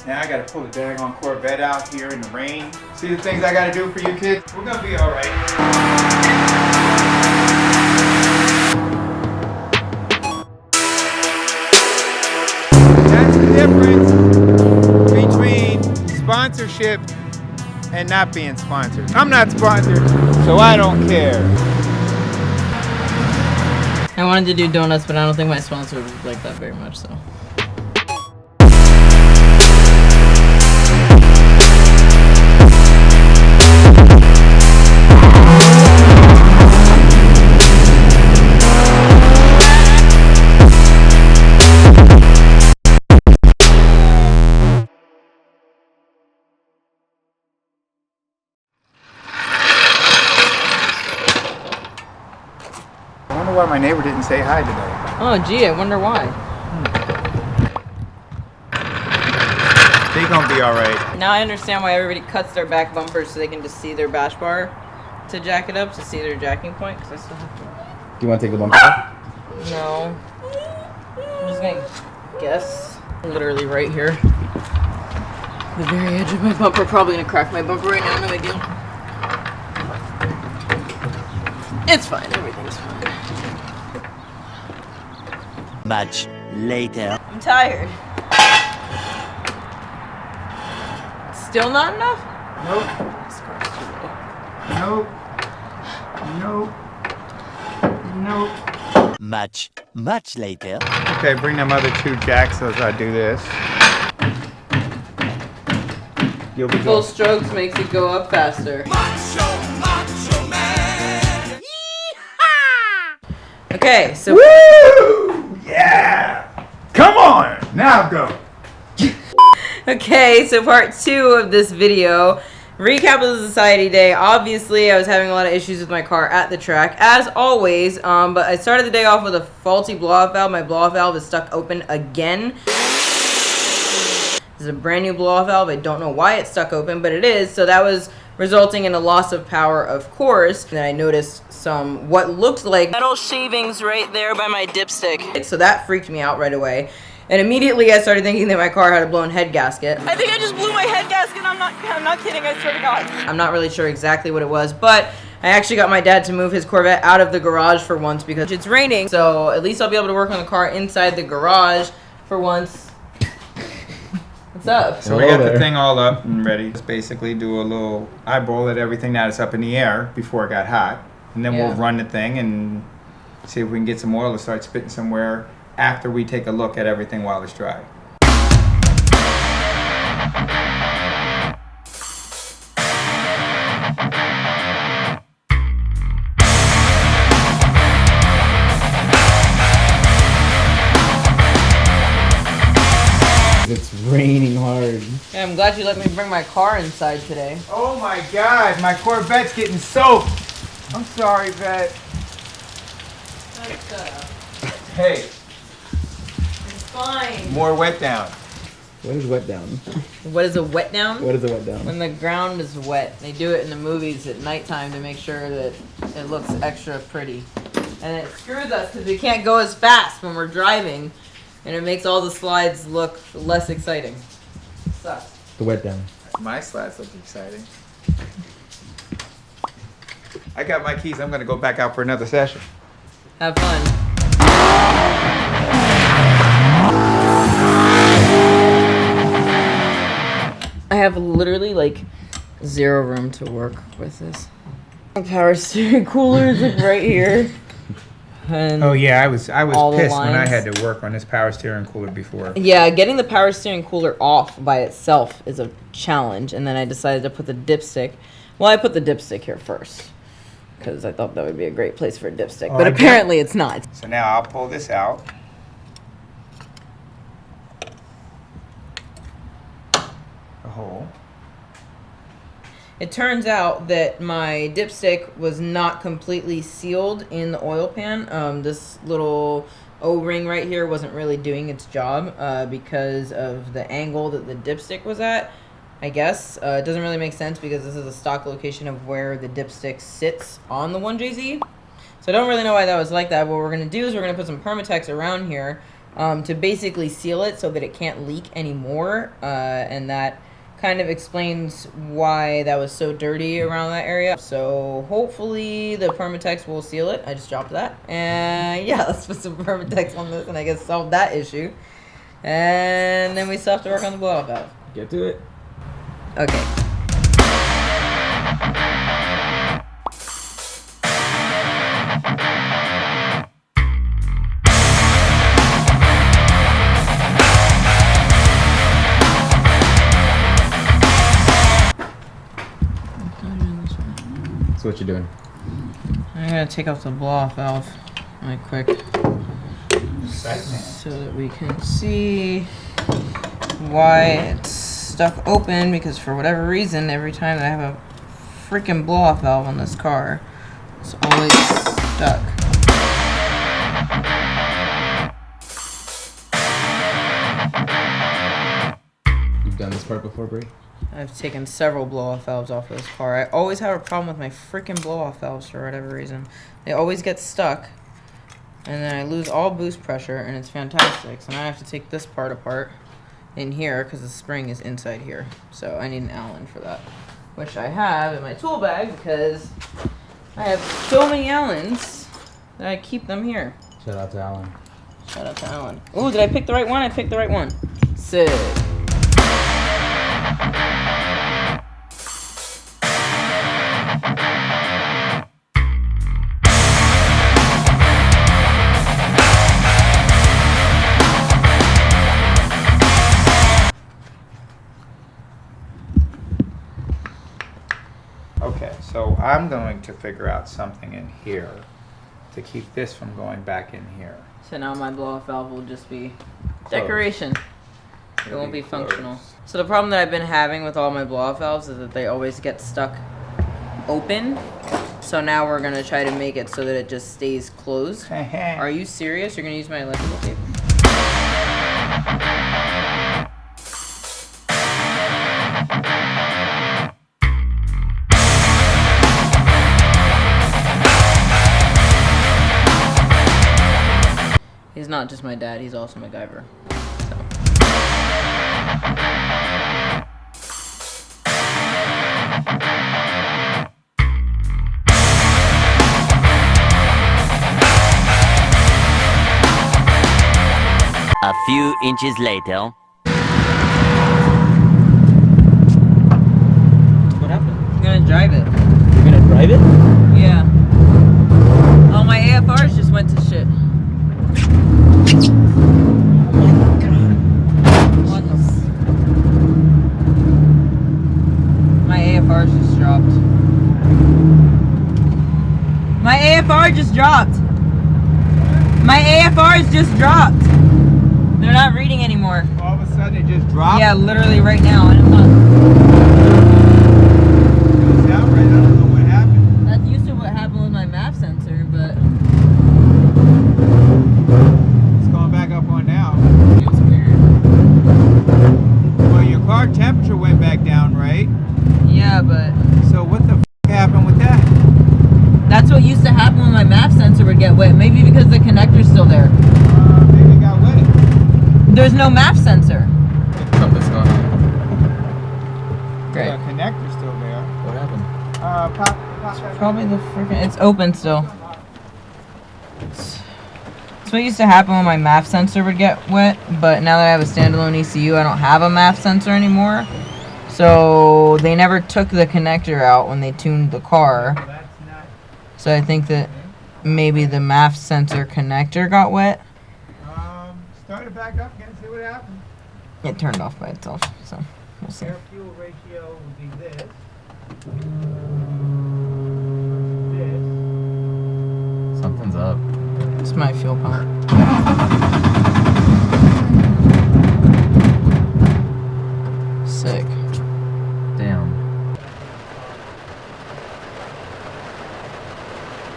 Now I gotta pull the daggone Corvette out here in the rain. See the things I gotta do for you kids? We're gonna be alright. That's the difference between sponsorship and not being sponsored. I'm not sponsored, so I don't care. I wanted to do donuts, but I don't think my sponsor would like that very much, so. I wonder why my neighbor didn't say hi today. Oh, gee, I wonder why. They gonna be alright. Now I understand why everybody cuts their back bumpers so they can just see their bash bar to jack it up, to see their jacking point, because I still have to. Do you want to take the bumper off? No. I'm just gonna guess. Literally right here. The very edge of my bumper. Probably gonna crack my bumper right now, no big deal. It's fine, everything's fine. Much later. I'm tired. Still not enough? Nope. Nope. Nope. Nope. Much later. Okay, bring them other two jacks as I do this. You'll be Full good. strokes makes it go up faster. Macho man. Okay, so Woo! Yeah! Come on! Now go! okay, so part 2 of this video. Recap of the Society Day. Obviously, I was having a lot of issues with my car at the track, as always. But I started the day off with a faulty blow-off valve. My blow-off valve is stuck open again. This is a brand new blow-off valve. I don't know why it's stuck open, but it is. So that was resulting in a loss of power, of course. And then I noticed some what looked like metal shavings right there by my dipstick. So that freaked me out right away. And immediately I started thinking that my car had a blown head gasket. I think I just blew my head gasket. I'm not kidding, I swear to God. I'm not really sure exactly what it was, but I actually got my dad to move his Corvette out of the garage for once because it's raining. So at least I'll be able to work on the car inside the garage for once. What's up? So we got the thing all up and ready. Just basically do a little eyeball at everything that's up in the air before it got hot. And then we'll run the thing and see if we can get some oil to start spitting somewhere after we take a look at everything while it's dry. It's raining hard. Yeah, I'm glad you let me bring my car inside today. Oh my God, my Corvette's getting soaked. I'm sorry, Vet. Hey, It's fine. more wet down. What is wet down? What is a wet down? What is a wet down? When the ground is wet. They do it in the movies at nighttime to make sure that it looks extra pretty. And it screws us because we can't go as fast when we're driving. And it makes all the slides look less exciting. Sucks. The wet down. My slides look exciting. I got my keys. I'm going to go back out for another session. Have fun. I have literally like 0 room to work with this. The power steering cooler is like right here. And Oh yeah, I was all the pissed when I lines. had to work on this power steering cooler before. yeah, getting the power steering cooler off by itself is a challenge. And then I decided to put the dipstick. Well, I put the dipstick here first because I thought that would be a great place for a dipstick. Oh, but I get- apparently it's not. So now I'll pull this out. A hole. It turns out that my dipstick was not completely sealed in the oil pan. This little O-ring right here wasn't really doing its job because of the angle that the dipstick was at. I guess. It doesn't really make sense because this is a stock location of where the dipstick sits on the 1JZ. So I don't really know why that was like that. What we're going to do is we're going to put some Permatex around here to basically seal it so that it can't leak anymore. And that kind of explains why that was so dirty around that area. So hopefully the Permatex will seal it. I just dropped that. And yeah, let's put some Permatex on this and I guess solve that issue. And then we still have to work on the blow-off valve. Get to it. Okay. So what you doing? I'm gonna take off the blow-off valve really quick Segment. so that we can see why it's stuck open, because for whatever reason, every time that I have a freaking blow-off valve on this car, it's always stuck. You've done this part before, Brie? I've taken several blow-off valves off of this car. I always have a problem with my freaking blow-off valves for whatever reason. They always get stuck, and then I lose all boost pressure, and it's fantastic. So now I have to take this part apart in here because the spring is inside here. So I need an Allen for that, which I have in my tool bag because I have so many Allens that I keep them here. Shout out to Alan. Shout out to Allen. Ooh, did I pick the right one? I picked the right one. Sick. Okay, so I'm going to figure out something in here to keep this from going back in here. So now my blow-off valve will just be decoration. It won't be functional. So the problem that I've been having with all my blow-off valves is that they always get stuck open. So now we're gonna try to make it so that it just stays closed. Are you serious? You're gonna use my electrical tape? He's not just my dad, he's also MacGyver. So. A few inches later. What happened? I'm gonna drive it. You're gonna drive it? Yeah. All my AFRs just went to shit. My AFR just dropped. My AFR just dropped. My AFRs just dropped. They're not reading anymore. All of a sudden it just dropped? Yeah, literally right now. And I'm not. It was down right, I don't know what happened. That's used to what happened with my MAP sensor, but It's going back up on now. Feels weird. Well, your car temperature went back down, right? yeah, but So what the happened with that? that's what used to happen when my MAP sensor would get wet. Maybe because the connector's still there. Maybe it got wet. There's no MAP sensor. Something's going on. Great. The connector's still there. What happened? Pop that. Probably the freaking. It's open still. It's what used to happen when my MAP sensor would get wet, but now that I have a standalone ECU, I don't have a MAP sensor anymore. So they never took the connector out when they tuned the car. That's not. So I think that maybe the MAP sensor connector got wet. Start it back up again and see what happens. It turned off by itself, so we'll see. Air fuel ratio would be this. Something's up. It's my fuel pump. Sick. Damn.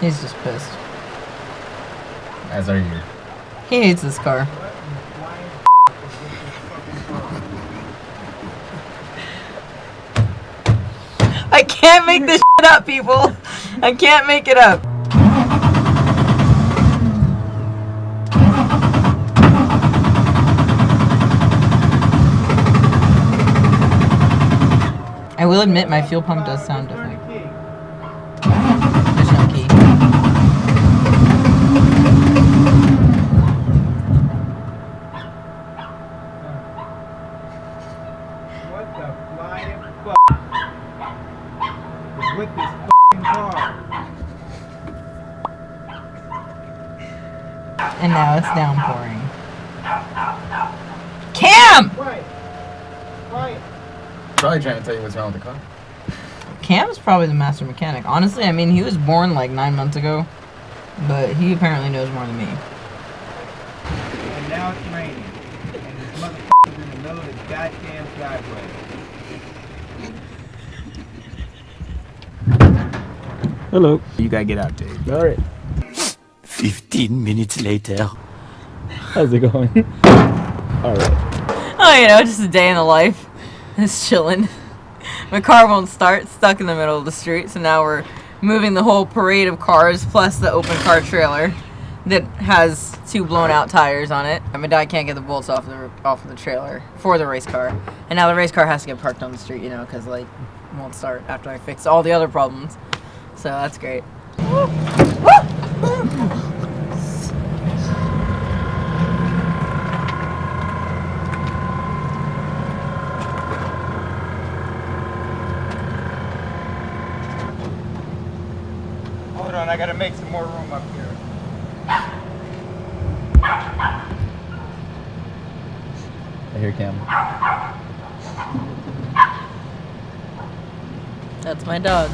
He's just pissed. As are you. He hates this car. I can't make this shit up, people. I can't make it up. I will admit my fuel pump does sound different. There's no key. What the flying fuck is with this fucking car? And now it's downpouring. Cam! Quiet. Quiet. Probably trying to tell you what's wrong with the car. Cam's probably the master mechanic. Honestly, I mean, he was born like 9 months ago, but he apparently knows more than me. And now it's raining. And this motherfucker's in the middle of the goddamn driveway. Hello. You gotta get out, Dave. All right. 15 minutes later. How's it going? All right. Oh, you know, just a day in the life. Just chilling. My car won't start, stuck in the middle of the street, so now we're moving the whole parade of cars plus the open car trailer that has 2 blown out tires on it. And my dad can't get the bolts off of the trailer for the race car. And now the race car has to get parked on the street, you know, because like it won't start after I fix all the other problems. So that's great. Hold on, I gotta make some more room up here. I hear Cam. That's my dog.